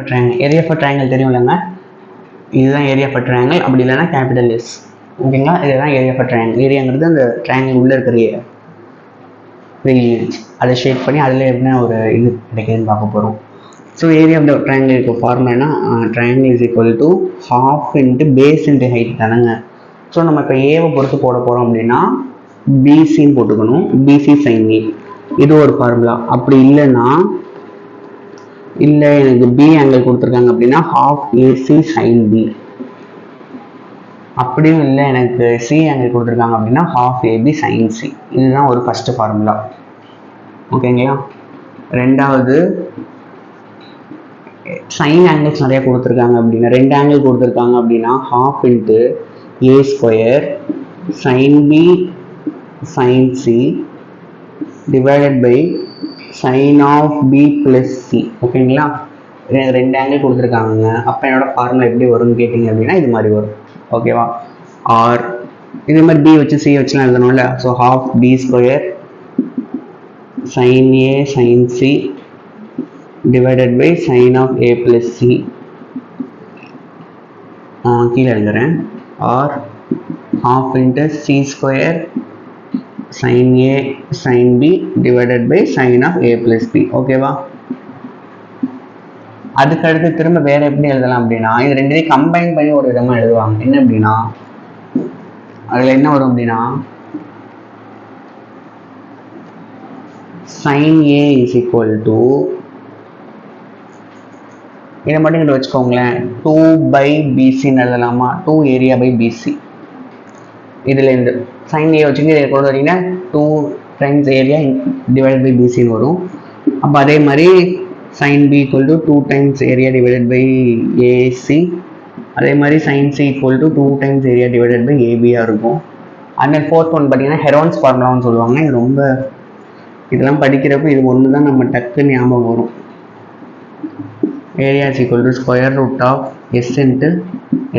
Triangle area for triangle தெரியும் இல்லைங்க, இதுதான் ஏரியா ஃபார் ட்ரையாங்கிள். அப்படி இல்லைன்னா கேபிட்டல் எஸ். ஓகேங்களா, இதுதான் ஏரியா ஃபார் ட்ரையாங்கிள். ஏரியாங்கிறது அந்த ட்ரையாங்கிள் உள்ளே இருக்கிற ரீஜியன்ஸ் அதை ஷேக் பண்ணி அதில் என்ன ஒரு இது கிடைக்குதுன்னு பார்க்க போகிறோம். So area of the triangle இருக்க ஃபார்முலானா triangle is equal to half into base into height தானேங்க. ஸோ நம்ம இப்போ ஏவை பொறுத்து போட போகிறோம் அப்படின்னா பிசின்னு போட்டுக்கணும், பிசி சைன் ஏ, இது ஒரு ஃபார்முலா. அப்படி இல்லைன்னா இல்லை எனக்கு பி ஆங்கிள் கொடுத்துருக்காங்க அப்படின்னா ஹாஃப் ஏசி சைன் பி. அப்படியும் இல்லை எனக்கு சி ஆங்கிள் கொடுத்துருக்காங்க அப்படின்னா ஹாஃப் ஏபி சைன் சி. இதுதான் ஒரு ஃபஸ்ட்டு ஃபார்முலா. ஓகேங்களா. ரெண்டாவது சைன் ஆங்கிள்ஸ் நிறையா கொடுத்துருக்காங்க அப்படின்னா, ரெண்டு ஆங்கிள் கொடுத்துருக்காங்க அப்படின்னா half into A square sine B sine C divided by sine of B plus C. ஓகேங்களா. எனக்கு ரெண்டு ஆங்கிள் கொடுத்துருக்காங்க, அப்போ என்னோட ஃபார்முலா எப்படி வரும்னு கேட்டிங்க அப்படின்னா இது மாதிரி வரும். ஓகேவா. ஆர் இதே மாதிரி பி வச்சு சி வச்சுலாம் எழுதணும்ல. So half B square sine A sine C divided by sine of A plus C. கீழே எழுதுறேன். Or half into C square sine A sine B divided by sine of A plus B. ஓகேவா. அதுக்கடுத்து திரும்ப வேற எப்படி எழுதலாம் அப்படின்னா, இது ரெண்டையும் கம்பைன் பண்ணி ஒரு விதமா எழுதுவாங்க. என்ன அப்படின்னா அதுல என்ன வரும் அப்படின்னா sin A is equal to, இதை மட்டும் இங்கே வச்சுக்கோங்களேன், 2/BCன்னு எழுதலாமா, 2 ஏரியா பை பிசி. இதுல இருந்து sin A வச்சுக்கிட்டு இதை கொண்டு வரீங்கன்னா 2 times ஏரியா டிவைடட் பை பிசின்னு வரும். அப்போ அதே மாதிரி sin B equal to 2 times area divided by AC. அதே மாதிரி sin C equal to 2 times area divided by AB இருக்கும். அண்ட் ஃபோர்த் ஒன் பார்த்தீங்கன்னா ஹெரோன்ஸ் ஃபார்முலான்னு சொல்லுவாங்க. இது ரொம்ப இதெல்லாம் படிக்கிறப்ப இது ஒன்று தான் நம்ம டக்குன்னு ஞாபகம் வரும். Area is equal to square root of S into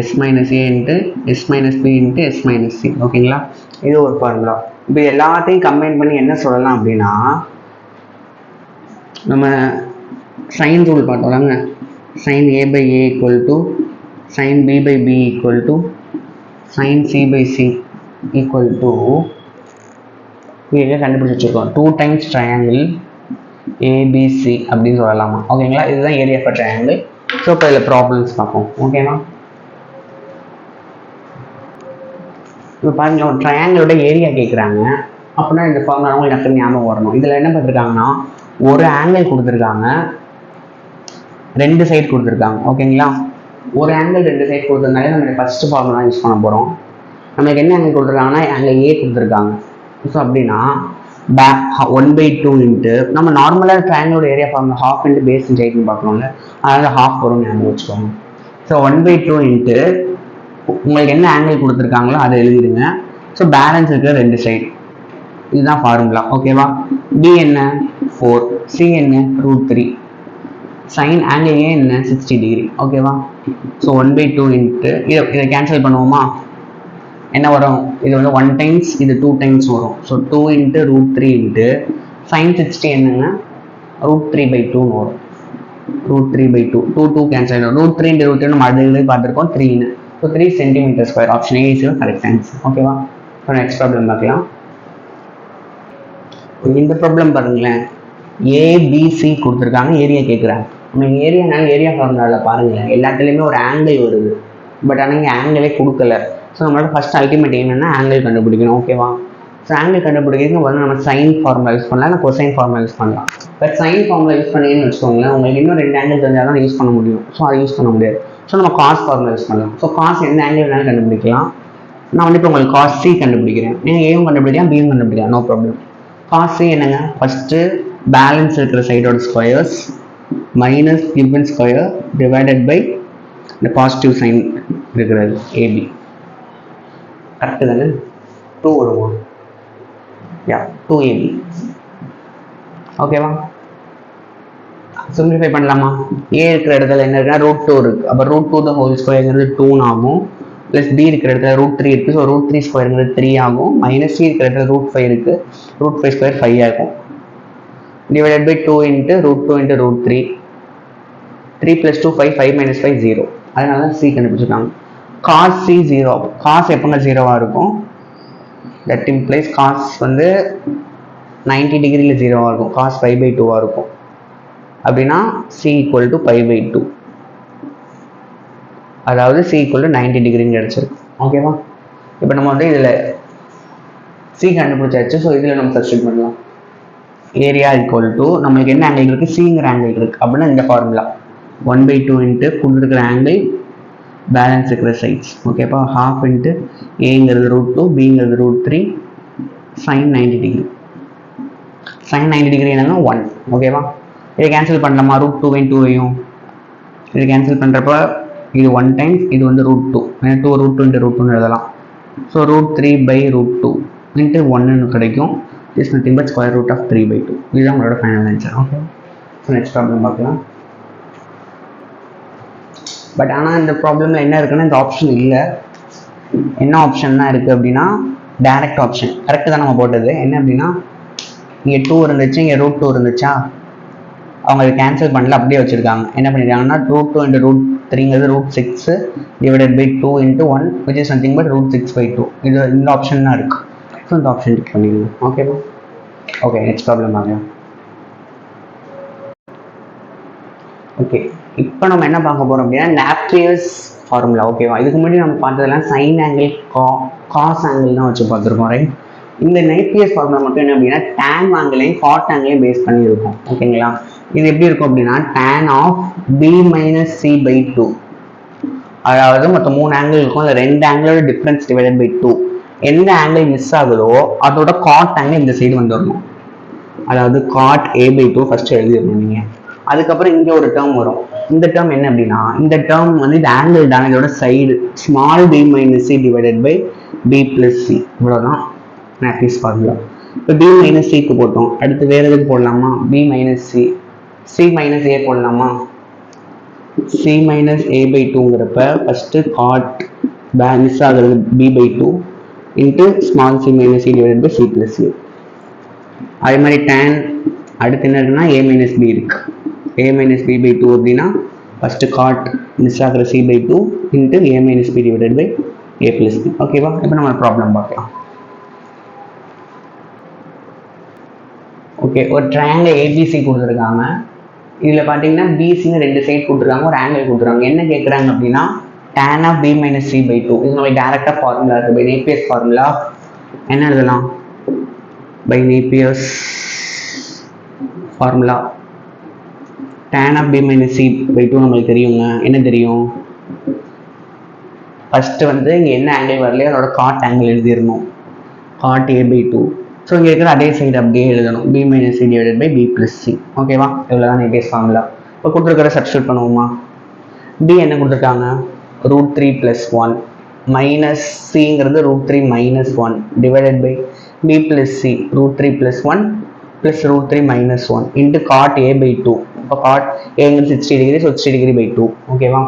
S minus A into S minus B into S minus C. ஓகேங்களா. இது ஒரு ஃபார்முலா. இப்போ எல்லாத்தையும் கம்பைன் பண்ணி என்ன சொல்லலாம் அப்படின்னா, நம்ம சைன் ரூல் பார்த்தோம்லாங்க. Sine A by A equal to sine B by B equal to sine C by C equal to இங்கே கண்டுபிடிச்சி வச்சுருக்கோம் 2 times ட்ரையாங்கிள் ஏபிசி அப்படின்னு சொல்லலாமா. ஓகேங்களா. இதுதான் ஏரியா ஃபார் ட்ரையாங்கிள். ஸோ இப்போ இதில் ப்ராப்ளம்ஸ் பார்ப்போம். ஓகேவா. இப்போ பாருங்க, ஒரு ட்ரையாங்கிளோட ஏரியா கேட்குறாங்க அப்படின்னா இந்த ஃபார்முலா உங்களுக்கு டக்குன்னு ஞாபகம் வரணும். இதில் என்ன பண்ணிருக்காங்கன்னா ஒரு ஆங்கிள் கொடுத்துருக்காங்க, ரெண்டு சைடு கொடுத்துருக்காங்க. ஓகேங்களா. ஒரு ஆங்கிள் ரெண்டு சைடு கொடுத்ததுனால நம்ம ஃபர்ஸ்ட் ஃபார்முலா யூஸ் பண்ண போகிறோம். நம்மளுக்கு என்ன ஆங்கிள் கொடுத்துருக்காங்கன்னா ஆங்கிள் ஏ கொடுத்துருக்காங்க. ஸோ அப்படின்னா 1/2 இன்ட்டு நம்ம நார்மலாக ட்ரையாங்கிளோட area formula half into base into ஹைட்னு பார்க்கணும்ல, அதனால் ஹாஃப் வரும் ஞாபகம் வச்சுக்கோங்க. ஸோ 1/2 இன்ட்டு உங்களுக்கு என்ன ஆங்கிள் கொடுத்துருக்காங்களோ அதை எழுதிடுங்க. ஸோ பேலன்ஸ் இருக்கிற ரெண்டு சைடு, இதுதான் ஃபார்முலா. ஓகேவா. பி என்ன 4, சி என்ன √3, சைன் ஆங்கிள் ஏ என்ன 60 டிகிரி. ஓகேவா. ஸோ 1/2 இன்ட்டு இதை கேன்சல் பண்ணுவோமா, என்ன வரும், இது வந்து 1 times இது 2 times வரும். ஸோ 2 இன்ட்டு √3 இன்ட்டு சைன் 60 என்னன்னா √3/2ன்னு வரும். √3/2 2 கேன்சல் ஆகும். √3 இன்ட்டு √3 நம்ம அது பார்த்துருக்கோம் 3ன்னு. So 3 cm². Option A is correct answer. ஓகேவா. ஸோ நெக்ஸ்ட் ப்ராப்ளம் பார்க்கலாம். இந்த ப்ராப்ளம் பாருங்களேன், ஏபிசி கொடுத்துருக்காங்க, ஏரியா கேட்குறாங்க. நம்ம ஏரியானால ஏரியா ஃபார்முலாவில் பாருங்களேன் எல்லாத்துலேயுமே ஒரு ஆங்கிள் வருது. பட் ஆனால் இங்கே ஆங்கிளே கொடுக்கல. ஸோ நம்மளோட ஃபஸ்ட் அல்டிமேட் என்னென்னா ஆங்கிள் கண்டுபிடிக்கணும். ஓகேவா. ஸோ ஆங்கிள் கண்டுபிடிக்கிறதுக்கு வந்து நம்ம சைன் ஃபார்முலா யூஸ் பண்ணலாம், இல்லை கொசைன் ஃபார்முலா யூஸ் பண்ணலாம். பட் சைன் ஃபார்முலா யூஸ் பண்ணீங்கன்னு வச்சுக்கோங்களேன், உங்களுக்கு இன்னும் ரெண்டு ஆங்கிள் தெரிஞ்சால் தான் யூஸ் பண்ண முடியும். ஸோ அதை யூஸ் பண்ண முடியாது. ஸோ நம்ம காஸ் ஃபார்முலா யூஸ் பண்ணலாம். ஸோ காஸ் எந்த ஆங்கிள் வேணாலும் கண்டுபிடிக்கலாம். நான் வந்து இப்போ உங்களுக்கு காஸ் சி கண்டுபிடிக்கிறேன், நீங்கள் ஏவும் கண்டுபிடிக்கலாம் பியும் கண்டுபிடிக்கலாம், நோ ப்ராப்ளம். காஸ் சி என்னங்க, ஃபஸ்ட்டு பேலன்ஸ் இருக்கிற சைடோட squares minus given square divided by இந்த பாசிட்டிவ் சைன் இருக்கிறது ஏபி. கரெக்டு தானே. 2 வருவோம். 2ab. ஓகேவா. சிம்பிளிஃபை பண்ணலாமா. ஏ இருக்கிற இடத்துல என்ன இருக்குன்னா √2 இருக்கு. அப்போ √2 த ஹோல் ஸ்கொயர்ங்கிறது 2 ஆகும். ப்ளஸ் பி இருக்கிற இடத்துல √3 இருக்கு. ஸோ √3 ஸ்கொயர்ங்கிறது 3 ஆகும். மைனஸ் சி இருக்கிற இடத்துல √5 இருக்கு. √5 ஸ்கொயர் 5 ஆகும். Divided by 2 into √2 into √3 3 + 2 5, 5 - 5 0. அதனால தான் C கண்டுபிடிச்சிருக்காங்க. cos C 0. cos எப்போங்க 0வா இருக்கும்? தட் இம்ப்ளைஸ் cos வந்து 90 டிகிரியில் 0வா இருக்கும். cos π/2வா இருக்கும். அப்படின்னா C = π/2. அதாவது C = 90 டிகிரின்னு கிடச்சிருக்கு. ஓகேவா? இப்போ நம்ம வந்து இதில் C கண்டுபிடிச்சாச்சு. ஸோ இதில் நம்ம சப்ஸ்டிட் பண்ணலாம். ஏரியா = நம்மளுக்கு என்ன ஆங்கிள் இருக்குது? Cங்கிற ஆங்கிள் இருக்குது. அப்படின்னா இந்த ஃபார்முலா 1/2 இன்ட்டு கொடுத்துருக்கிற ஆங்கிள் பேலன்ஸ் இருக்கிற சைட்ஸ். ஓகேப்பா? ½ இன்ட்டு ஏங்கிறது √2, பிங்கிறது √3, sin 90 டிகிரி. sin 90 டிகிரி என்னங்க 1. ஓகேவா? இதை கேன்சல் பண்ணலாமா? √2வையும் 2வையும் இது கேன்சல் பண்ணுறப்ப இது 1 டைம்ஸ், இது வந்து √2. 2 √2 இன்ட்டு √2ன்னு எழுதலாம். ஸோ √3/√2 இன்ட்டு 1ன்னு கிடைக்கும். Is nothing but square root of 3/2. இதுதான் உங்களோட final answer. Okay, so next problem பார்க்கலாம். பட் ஆனால் இந்த ப்ராப்ளமில் என்ன இருக்குன்னா, இந்த ஆப்ஷன் இல்லை. என்ன ஆப்ஷன் தான் இருக்குது அப்படின்னா, டைரக்ட் ஆப்ஷன். கரெக்டு தான் நம்ம போட்டது. என்ன அப்படின்னா, இங்கே 2 இருந்துச்சு, இங்கே √2 இருந்துச்சா, அவங்க அதை கேன்சல் பண்ணல, அப்படியே வச்சுருக்காங்க. என்ன பண்ணியிருக்காங்கன்னா, √2 இன்ட்டு √3ங்கிறது √6 divided by 2 into 1 which is nothing but √6/2. இது இந்த ஆப்ஷன் தான் இருக்குது. ஸோ இந்த ஆப்ஷன் டிக் பண்ணிடுங்க. ஓகேவா? ஓகே, நெக்ஸ்ட் ப்ராப்ளம் ஆகலாம். ஓகே, இப்போ நம்ம என்ன பார்க்க போகிறோம் அப்படின்னா, நேப்பியர்ஸ் ஃபார்முலா. ஓகேவா? இதுக்கு முன்னாடி நம்ம பார்த்ததெல்லாம் சைன் ஆங்கிள், காஸ் ஆங்கிள் தான் வச்சு பார்த்துருக்கோம். ரைட்? இந்த நேப்பியர்ஸ் ஃபார்முலா மட்டும் என்ன அப்படின்னா, tan ஆங்கிளையும் காட் ஆங்கிளையும் பேஸ் பண்ணி இருக்கும். ஓகேங்களா? இது எப்படி இருக்கும் அப்படின்னா, tan ஆஃப் b - c/2. அதாவது மொத்தம் 3 ஆங்கிள் இருக்கும். அதில் 2 ஆங்கிளோட டிஃப்ரென்ஸ் டிவைடட் பை 2. எந்த ஆங்கிள் மிஸ் ஆகுதோ அதோட காட் ஆங்கிள் இந்த சைடு வந்துடணும். அதாவது காட் a/2 ஃபர்ஸ்ட் எழுதிடணும் நீங்கள். அதுக்கப்புறம் இங்கே ஒரு டேர்ம் வரும். இந்த டேர்ம் என்ன அப்படின்னா, இந்த டேர்ம் வந்து இந்த ஆங்கிள் தான், இதோட side small b - c divided by b + c. இவ்வளோதான் நேப்பியர்ஸ் ஃபார்முலா. இப்போ b - c-க்கு போட்டோம். அடுத்து வேறு எதுக்கு போடலாமா? b - c, c - a போடலாமா? c - a/2ங்கிறப்ப ஃபஸ்ட்டு காட் மிஸ் ஆகுறது b/2 into small c - c divided by c + c. அதே மாதிரி tan அடுத்து என்ன இருக்குன்னா a - b இருக்கு. a - b/2 அப்படின்னா ஃபஸ்ட்டு காட் மிஸ் ஆகிற c/2 into a - b divided by a + b. ஓகேவா? இப்போ நம்ம ப்ராப்ளம் பார்க்கலாம். ஓகே, ஒரு ட்ரையாங்கிள் ABC கொடுத்துருக்காங்க. இதில் பார்த்தீங்கன்னா பிசின்னு 2 சைட் கொடுத்துருக்காங்க, ஒரு ஆங்கிள் கொடுத்துருக்காங்க. என்ன கேட்குறாங்க அப்படின்னா, tan ஆஃப் b - c/2. இது நம்ம டேரெக்டாக ஃபார்முலா இருக்குது. பை நேப்பியர்ஸ் ஃபார்முலா என்ன எழுதலாம்? By Napier's formula tan of b - c/2 நம்மளுக்கு தெரியுங்க. என்ன தெரியும்? ஃபஸ்ட்டு வந்து இங்கே என்ன ஆங்கிள் வரலையோ அதோட காட் ஆங்கிள் எழுதிடணும். Cot a/2. ஸோ இங்கே இருக்கிற அதே சைடு அப்படியே எழுதணும். b - c divided by b + c. ஓகேவா? இவ்வளோ தான் நேப்பியர்ஸ் ஃபார்முலா. இப்போ கொடுத்துருக்கிற சப்ஸ்டியூட் பண்ணுவோமா? b என்ன கொடுத்துருக்காங்க? √3 + 1 மைனஸ் cங்கிறது √3 - 1 divided by b + c √3 + 1 + √3 - 1 into cot a/2. இப்போ காட் ஏங்கிறது 60 டிகிரி, ஸோ 60°/2. ஓகேவா?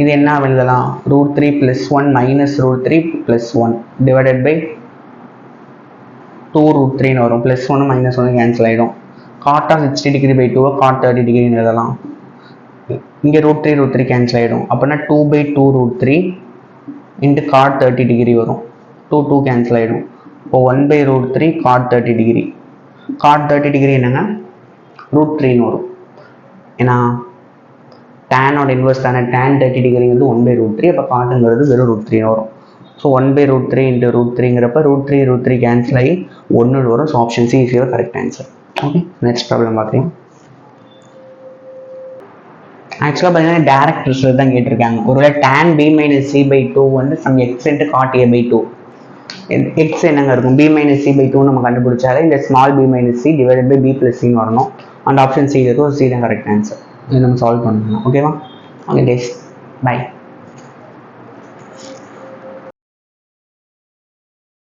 இது என்ன எழுதலாம்? √3 + 1 - √3 + 1 டிவைடட் பை 2√3ன்னு வரும். +1 -1 கேன்சல் ஆகிடும். காட் ஆஃப் 60°/2 காட் 30°ன்னு எழுதலாம். இங்கே √3 கேன்சல் ஆகிடும். அப்படின்னா 2/2√3 இன்ட்டு காட் 30° வரும். 2 கேன்சல் ஆகிடும். இப்போ 1/√3 காட் 30°. காட் 30° என்னங்க? √3ன்னு வரும். ஏன்னா டேனோட இன்வெர்ஸ் தானே, tan 30°ங்கிறது 1/√3. அப்போ காட்டுங்கிறது வெறும் √3ன்னு வரும். ஸோ 1/√3 இன்ட்டு √3ங்கிறப்ப √3 கேன்சல் ஆகி 1 வரும். So option C is your correct answer. Okay, next problem பார்க்கலாம். ஆக்சுவலாக பார்த்தீங்கன்னா டேரக்ட் ரிசல்ட் தான் கேட்டிருக்காங்க. ஒருவேளை tan b - c/2 வந்து sum x into cot a/2. X என்னங்க இருக்கும்? b - c/2 நம்ம கண்டுபிடிச்சாலே இந்த small b - c divided by b + c வரணும். அந்த ஆப்ஷன் சி இருக்கும். சி தான் கரெக்ட் ஆன்சர். இதை நம்ம சால்வ் பண்ணணும். ஓகேவா? Okay guys, by.